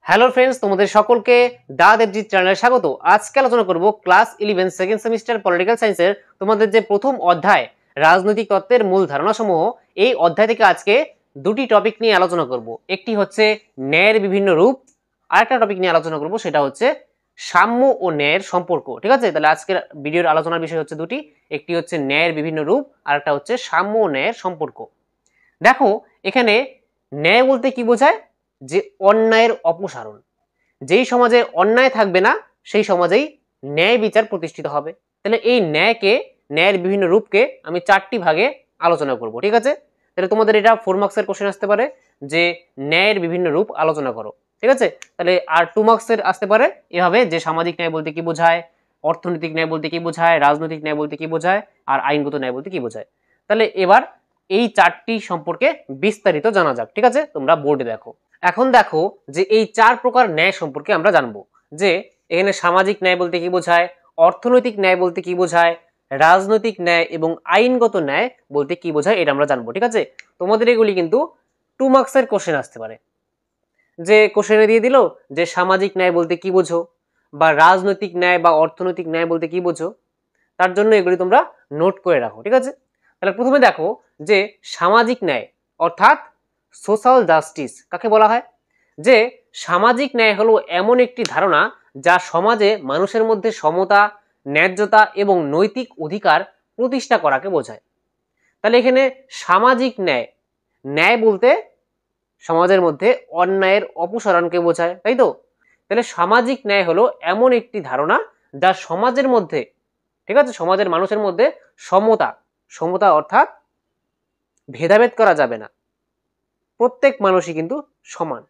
Hello friends, তোমাদের সকলকে দা দেবজিৎ চ্যানেলে স্বাগত। আজকে আলোচনা করব ক্লাস 11 সেকেন্ড সেমিস্টার পলিটিক্যাল সায়েন্সের তোমাদের যে প্রথম অধ্যায় রাজনৈতিক তত্ত্বের মূল ধারণাসমূহ, এই অধ্যায় থেকে আজকে দুটি টপিক নিয়ে আলোচনা করব। একটি হচ্ছে ন্যায়ের বিভিন্ন রূপ, আরেকটা টপিক নিয়ে আলোচনা করব সেটা হচ্ছে সাম্য ও ন্যায়ের সম্পর্ক। ঠিক আছে, তাহলে আজকের ভিডিওর আলোচনার বিষয় হচ্ছে দুটি, একটি হচ্ছে ন্যায়ের বিভিন্ন রূপ, আরেকটা হচ্ছে সাম্য ও ন্যায়ের সম্পর্ক। দেখো এখানে ন্যায় বলতে কি বোঝায়? যে অন্যায়ের অপসারণ। যেই সমাজে অন্যায় থাকবে না সেই সমাজেই ন্যায় বিচার প্রতিষ্ঠিত হবে। তাহলে এই ন্যায়ের বিভিন্ন রূপকে আমি চারটি ভাগে আলোচনা করব। ঠিক আছে, তাহলে তোমাদের এটা 4 মার্কসের কোশ্চেন আসতে পারে যে ন্যায়ের বিভিন্ন রূপ আলোচনা করো। ঠিক আছে, তাহলে আর 2 মার্কসের আসতে পারে এভাবে যে সামাজিক ন্যায় বলতে কি বোঝায়, অর্থনৈতিক ন্যায় বলতে কি বোঝায়, রাজনৈতিক ন্যায় বলতে কি বোঝায়, আর আইনগত ন্যায় বলতে কি বোঝায়। তাহলে এবার এই চারটি সম্পর্কে বিস্তারিত জানা যাক। ঠিক আছে, তোমরা বোর্ডে দেখো। এখন দেখো যে এই 4 প্রকার ন্যায় সম্পর্কে আমরা জানবো। যে এখানে সামাজিক ন্যায় বলতে কি বোঝায়, অর্থনৈতিক ন্যায় বলতে কি বোঝায়, রাজনৈতিক ন্যায় এবং আইনগত ন্যায় বলতে কি বোঝায়, এটা আমরা জানবো। ঠিক আছে, তোমাদের এগুলি কিন্তু 2 মার্কসের কোশ্চেন আসতে পারে। যে কোশ্চেনে দিয়ে দিল যে সামাজিক ন্যায় বলতে কি বোঝো, বা রাজনৈতিক ন্যায় বা অর্থনৈতিক ন্যায় বলতে কি বোঝো, তার জন্য এগুলি তোমরা নোট করে রাখো। ঠিক আছে, তাহলে প্রথমে দেখো যে সামাজিক ন্যায় অর্থাৎ সোশ্যাল জাস্টিস কাকে বলা হয়। যে সামাজিক ন্যায় হলো এমন একটি ধারণা যা সমাজে মানুষের মধ্যে সমতা, ন্যায্যতা এবং নৈতিক অধিকার প্রতিষ্ঠা করাকে বোঝায়। তাহলে এখানে সামাজিক ন্যায়, ন্যায় বলতে সমাজের মধ্যে অন্যায়ের অপসারণকে বোঝায়, তাই তো? তাহলে সামাজিক ন্যায় হলো এমন একটি ধারণা যা সমাজের মধ্যে, ঠিক আছে, সমাজের মানুষের মধ্যে সমতা অর্থাৎ ভেদাভেদ করা যাবে না, প্রত্যেক মানুষই কিন্তু সমান।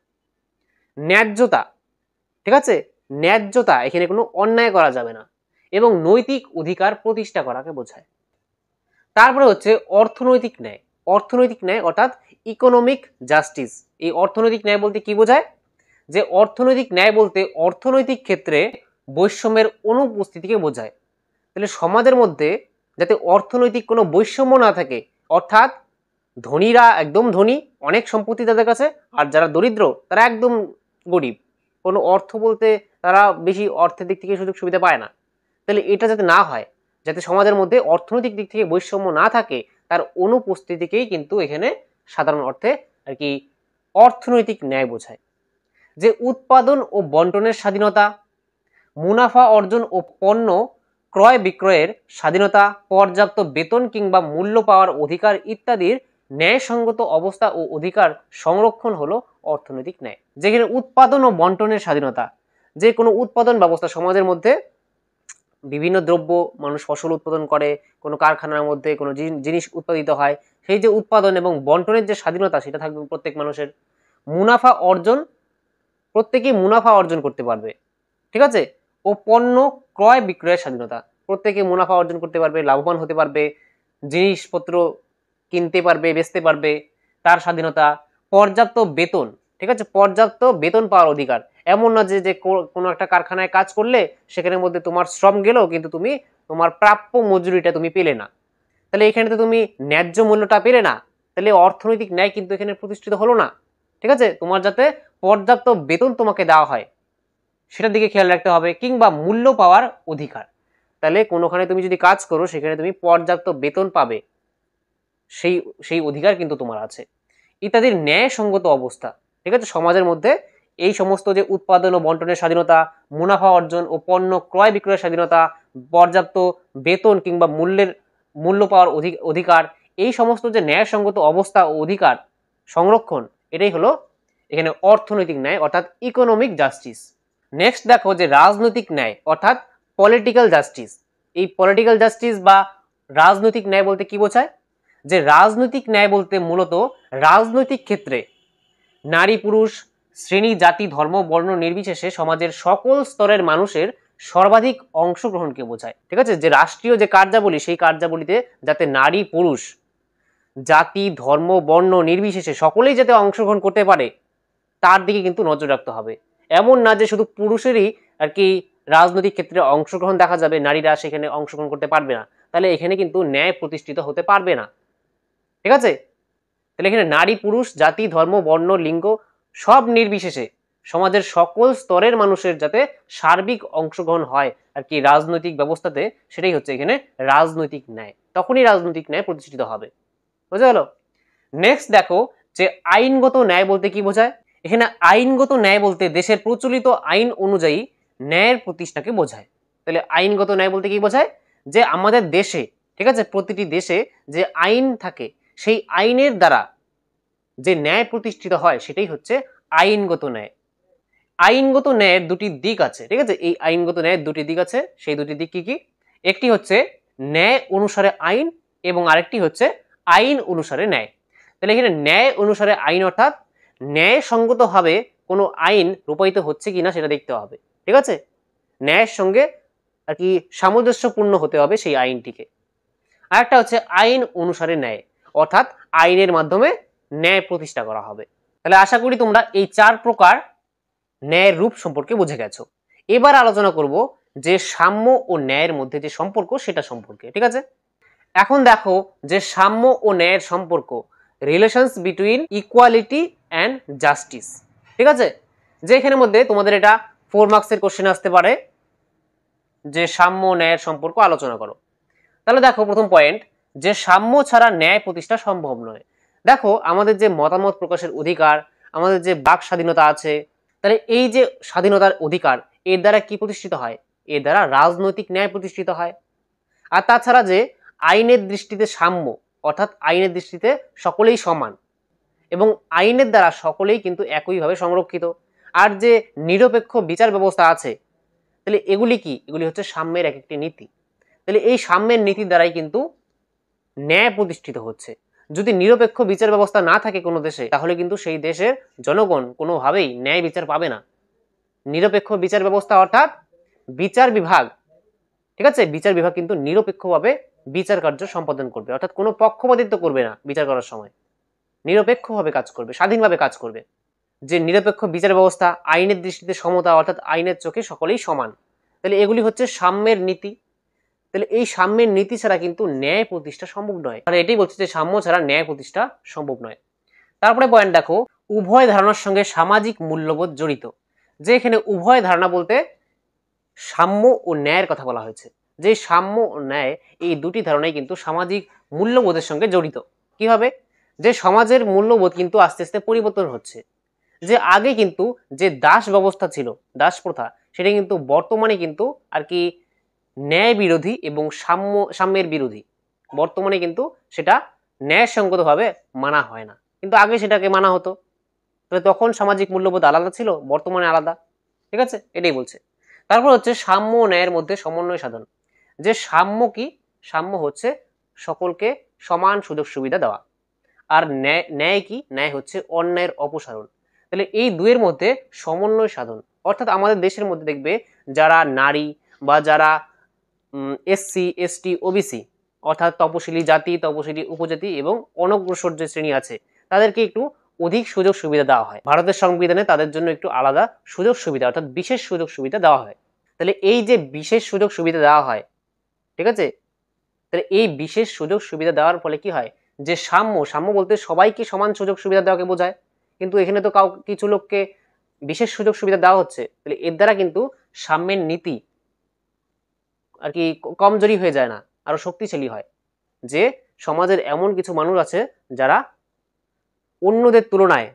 ন্যায্যতা, ঠিক আছে, ন্যায্যতা, এখানে কোনো অন্যায় করা যাবে না, এবং নৈতিক অধিকার প্রতিষ্ঠা করাকে বোঝায়। তারপরে হচ্ছে অর্থনৈতিক ন্যায়। অর্থনৈতিক ন্যায় অর্থাৎ ইকোনমিক জাস্টিস। এই অর্থনৈতিক ন্যায় বলতে কি বোঝায়? যে অর্থনৈতিক ন্যায় বলতে অর্থনৈতিক ক্ষেত্রে বৈষম্যের অনুপস্থিতিকে বোঝায়। তাহলে সমাজের মধ্যে যাতে অর্থনৈতিক কোনো বৈষম্য না থাকে, অর্থাৎ ধনীরা একদম ধনী, অনেক সম্পত্তি তাদের কাছে, আর যারা দরিদ্র তারা একদম গরিব, কোনো অর্থ বলতে তারা বেশি অর্থের দিক থেকে সুযোগ সুবিধা পায় না। তাহলে এটা যাতে না হয়, যাতে সমাজের মধ্যে অর্থনৈতিক দিক থেকে বৈষম্য না থাকে, তার অনুপস্থিতিকেই কিন্তু এখানে সাধারণ অর্থে আর কি অর্থনৈতিক ন্যায় বোঝায়। যে উৎপাদন ও বন্টনের স্বাধীনতা, মুনাফা অর্জন ও পণ্য ক্রয় বিক্রয়ের স্বাধীনতা, পর্যাপ্ত বেতন কিংবা মূল্য পাওয়ার অধিকার ইত্যাদির ন্যায়সঙ্গত অবস্থা ও অধিকার সংরক্ষণ হলো অর্থনৈতিক ন্যায়। যেখানে উৎপাদন ও বন্টনের স্বাধীনতা, যে কোনো উৎপাদন ব্যবস্থা সমাজের মধ্যে বিভিন্ন দ্রব্য মানুষ ফসল উৎপাদন করে, কোনো কারখানার মধ্যে কোনো জিনিস উৎপাদিত হয়, সেই যে উৎপাদন এবং বন্টনের যে স্বাধীনতা সেটা থাকবে প্রত্যেক মানুষের। মুনাফা অর্জন, প্রত্যেকেই মুনাফা অর্জন করতে পারবে, ঠিক আছে, ও পণ্য ক্রয় বিক্রয়ের স্বাধীনতা, প্রত্যেকে মুনাফা অর্জন করতে পারবে, লাভবান হতে পারবে, জিনিসপত্র কিনতে পারবে, বেচতে পারবে, তার স্বাধীনতা। পর্যাপ্ত বেতন, ঠিক আছে, পর্যাপ্ত বেতন পাওয়ার অধিকার। এমন না যে কোনো একটা কারখানায় কাজ করলে সেখানের মধ্যে তোমার শ্রম গেল কিন্তু তুমি তোমার প্রাপ্য মজুরিটা তুমি পেলে না, তাহলে এখানে তো তুমি ন্যায্য মূল্যটা পেলে না, তাহলে অর্থনৈতিক ন্যায় কিন্তু এখানে প্রতিষ্ঠিত হলো না। ঠিক আছে, তোমার যাতে পর্যাপ্ত বেতন তোমাকে দেওয়া হয় সেটার দিকে খেয়াল রাখতে হবে, কিংবা মূল্য পাওয়ার অধিকার। তাহলে কোনোখানে তুমি যদি কাজ করো সেখানে তুমি পর্যাপ্ত বেতন পাবে, সেই অধিকার কিন্তু তোমার আছে। ইত্যাদির ন্যায়সঙ্গত অবস্থা, ঠিক আছে, সমাজের মধ্যে এই সমস্ত যে উৎপাদন ও বন্টনের স্বাধীনতা, মুনাফা অর্জন ও পণ্য ক্রয় বিক্রয়ের স্বাধীনতা, পর্যাপ্ত বেতন কিংবা মূল্য পাওয়ার অধিকার, এই সমস্ত যে ন্যায়সঙ্গত অবস্থা ও অধিকার সংরক্ষণ, এটাই হলো এখানে অর্থনৈতিক ন্যায় অর্থাৎ ইকোনমিক জাস্টিস। নেক্সট দেখো যে রাজনৈতিক ন্যায় অর্থাৎ পলিটিক্যাল জাস্টিস। এই পলিটিক্যাল জাস্টিস বা রাজনৈতিক ন্যায় বলতে কি বোঝায়? যে রাজনৈতিক ন্যায় বলতে মূলত রাজনৈতিক ক্ষেত্রে নারী পুরুষ, শ্রেণী জাতি ধর্ম বর্ণ নির্বিশেষে সমাজের সকল স্তরের মানুষের সর্বাধিক অংশগ্রহণকে বোঝায়। ঠিক আছে, যে রাষ্ট্রীয় যে কার্যাবলী সেই কার্যাবলীতে যাতে নারী পুরুষ জাতি ধর্ম বর্ণ নির্বিশেষে সকলেই যাতে অংশগ্রহণ করতে পারে তার দিকে কিন্তু নজর রাখতে হবে। এমন না যে শুধু পুরুষেরই আর কি রাজনৈতিক ক্ষেত্রে অংশগ্রহণ দেখা যাবে, নারীরা সেখানে অংশগ্রহণ করতে পারবে না, তাহলে এখানে কিন্তু ন্যায় প্রতিষ্ঠিত হতে পারবে না। ঠিক আছে, তাহলে এখানে নারী পুরুষ জাতি ধর্ম বর্ণ লিঙ্গ সব নির্বিশেষে সমাজের সকল স্তরের মানুষের যাতে সার্বিক অংশগ্রহণ হয় আর কি রাজনৈতিক ব্যবস্থাতে, সেটাই হচ্ছে এখানে রাজনৈতিক ন্যায়। তখনই রাজনৈতিক ন্যায় প্রতিষ্ঠিত হবে। বুঝা গেল? নেক্সট দেখো যে আইনগত ন্যায় বলতে কি বোঝায়। এখানে আইনগত ন্যায় বলতে দেশের প্রচলিত আইন অনুযায়ী ন্যায়ের প্রতিষ্ঠাকে বোঝায়। তাহলে আইনগত ন্যায় বলতে কি বোঝায়, যে আমাদের দেশে, ঠিক আছে, প্রতিটি দেশে যে আইন থাকে সেই আইনের দ্বারা যে ন্যায় প্রতিষ্ঠিত হয় সেটাই হচ্ছে আইনগত ন্যায়। আইনগত ন্যায়ের দুটি দিক আছে, ঠিক আছে, এই আইনগত ন্যায়ের দুটি দিক আছে। সেই দুটি দিক কি কি? একটি হচ্ছে ন্যায় অনুসারে আইন এবং আরেকটি হচ্ছে আইন অনুসারে ন্যায়। তাহলে এখানে ন্যায় অনুসারে আইন অর্থাৎ ন্যায়সঙ্গতভাবে কোনো আইন রূপায়িত হচ্ছে কিনা সেটা দেখতে হবে, ঠিক আছে, ন্যায়ের সঙ্গে আর কি সামঞ্জস্যপূর্ণ হতে হবে সেই আইনটিকে। আরেকটা হচ্ছে আইন অনুসারে ন্যায়, অর্থাৎ আইনের মাধ্যমে ন্যায় প্রতিষ্ঠা করা হবে। তাহলে আশা করি তোমরা এই 4 প্রকার ন্যায়ের রূপ সম্পর্কে বুঝে গেছো। এবার আলোচনা করব যে সাম্য ও ন্যায়ের মধ্যে যে সম্পর্ক সেটা সম্পর্কে, ঠিক আছে। এখন দেখো যে সাম্য ও ন্যায়ের সম্পর্ক, relations between equality and justice, ঠিক আছে, যে এখানের মধ্যে তোমাদের এটা 4 মার্কসের কোশ্চেন আসতে পারে যে সাম্য ন্যায়ের সম্পর্ক আলোচনা করো। তাহলে দেখো প্রথম পয়েন্ট, যে সাম্য ছাড়া ন্যায় প্রতিষ্ঠা সম্ভব নয়। দেখো আমাদের যে মতামত প্রকাশের অধিকার, আমাদের যে বাক স্বাধীনতা আছে, তাহলে এই যে স্বাধীনতার অধিকার, এর দ্বারা কি প্রতিষ্ঠিত হয়? এর দ্বারা রাজনৈতিক ন্যায় প্রতিষ্ঠিত হয়। আর তাছাড়া যে আইনের দৃষ্টিতে সাম্য, অর্থাৎ আইনের দৃষ্টিতে সকলেই সমান এবং আইনের দ্বারা সকলেই কিন্তু একইভাবে সংরক্ষিত। আর যে নিরপেক্ষ বিচার ব্যবস্থা আছে, তাহলে এগুলি কি? এগুলি হচ্ছে সাম্যের এক একটি নীতি। তাহলে এই সাম্যের নীতির দ্বারাই কিন্তু ন্যায় প্রতিষ্ঠিত হচ্ছে। যদি নিরপেক্ষ বিচার ব্যবস্থা না থাকে কোনো দেশে, তাহলে কিন্তু সেই দেশের জনগণ কোনোভাবেই ন্যায় বিচার পাবে না। নিরপেক্ষ বিচার ব্যবস্থা অর্থাৎ বিচার বিভাগ, ঠিক আছে, বিচার বিভাগ কিন্তু নিরপেক্ষভাবে বিচার কার্য সম্পাদন করবে, অর্থাৎ কোনো পক্ষপাতিত্ব করবে না বিচার করার সময়, নিরপেক্ষভাবে কাজ করবে, স্বাধীনভাবে কাজ করবে। যে নিরপেক্ষ বিচার ব্যবস্থা, আইনের দৃষ্টিতে সমতা, অর্থাৎ আইনের চোখে সকলেই সমান। তাহলে এগুলি হচ্ছে সাম্যের নীতি। তাহলে এই সাম্যের নীতি ছাড়া কিন্তু ন্যায় প্রতিষ্ঠা সম্ভব নয়। আর এটাই বলছে যে সাম্য ছাড়া ন্যায় প্রতিষ্ঠা সম্ভব নয়। তারপরে পয়েন্ট দেখো, উভয় ধারণার সঙ্গে সামাজিক মূল্যবোধ জড়িত। যে এখানে উভয় ধারণা বলতে সাম্য ও ন্যায়ের কথা বলা হয়েছে। যে সাম্য ও ন্যায় এই দুটি ধারণাই কিন্তু সামাজিক মূল্যবোধের সঙ্গে জড়িত। কিভাবে? যে সমাজের মূল্যবোধ কিন্তু আস্তে আস্তে পরিবর্তন হচ্ছে। যে আগে কিন্তু যে দাস ব্যবস্থা ছিল, দাস প্রথা, সেটা কিন্তু বর্তমানে কিন্তু আর কি ন্যায় বিরোধী এবং সাম্যের বিরোধী। বর্তমানে কিন্তু সেটা ন্যায়সঙ্গতভাবে মানা হয় না, কিন্তু আগে সেটাকে মানা হতো। তাহলে তখন সামাজিক মূল্যবোধ আলাদা ছিল, বর্তমানে আলাদা, ঠিক আছে, এটাই বলছে। তারপর হচ্ছে সাম্য ও ন্যায়ের মধ্যে সমন্বয় সাধন। যে সাম্য কি? সাম্য হচ্ছে সকলকে সমান সুযোগ সুবিধা দেওয়া। আর ন্যায় কি? ন্যায় হচ্ছে অন্যায়ের অপসারণ। তাহলে এই দুয়ের মধ্যে সমন্বয় সাধন, অর্থাৎ আমাদের দেশের মধ্যে দেখবে যারা নারী বা যারা এসসি এসটি ওবিসি, অর্থাৎ তপশিলি জাতি, তপশিলি উপজাতি এবং অনগ্রসর যে শ্রেণী আছে, তাদেরকে একটু অধিক সুযোগ সুবিধা দেওয়া হয়। ভারতের সংবিধানে তাদের জন্য একটু আলাদা সুযোগ সুবিধা, অর্থাৎ বিশেষ সুযোগ সুবিধা দেওয়া হয়। তাহলে এই যে বিশেষ সুযোগ সুবিধা দেওয়া হয়, ঠিক আছে, তাহলে এই বিশেষ সুযোগ সুবিধা দেওয়ার ফলে কি হয়? যে সাম্য বলতে সবাইকে সমান সুযোগ সুবিধা দেওয়াকে বোঝায়, কিন্তু এখানে তো কিছু লোককে বিশেষ সুযোগ সুবিধা দেওয়া হচ্ছে। তাহলে এর দ্বারা কিন্তু সাম্যের নীতি আর কি কমজোরি হয়ে যায় না, আরো শক্তিশালী হয়। যে সমাজের এমন কিছু মানুষ আছে যারা অন্যদের তুলনায়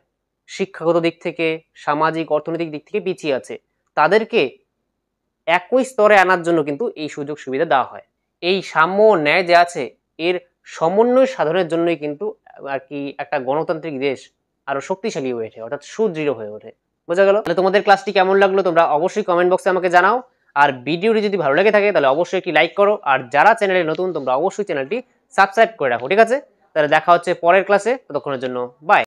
শিক্ষাগত দিক থেকে, সামাজিক অর্থনৈতিক দিক থেকে পিছিয়ে আছে, তাদেরকে একই স্তরে আনার জন্য কিন্তু এই সুযোগ সুবিধা দেওয়া হয়। এই সাম্য ও ন্যায় যে আছে, এর সমন্বয় সাধনের জন্যই কিন্তু আর কি একটা গণতান্ত্রিক দেশ আরো শক্তিশালী হয়ে ওঠে, অর্থাৎ সুদৃঢ় হয়ে ওঠে। বোঝা গেল? তাহলে তোমাদের ক্লাসটি কেমন লাগলো তোমরা অবশ্যই কমেন্ট বক্সে আমাকে জানাও। আর ভিডিওটি যদি ভালো লেগে থাকে তাহলে অবশ্যই একটি লাইক করো। আর যারা চ্যানেলে নতুন তোমরা অবশ্যই চ্যানেলটি সাবস্ক্রাইব করে রাখো, ঠিক আছে? তাহলে দেখা হচ্ছে পরের ক্লাসে, ততক্ষণের জন্য বাই।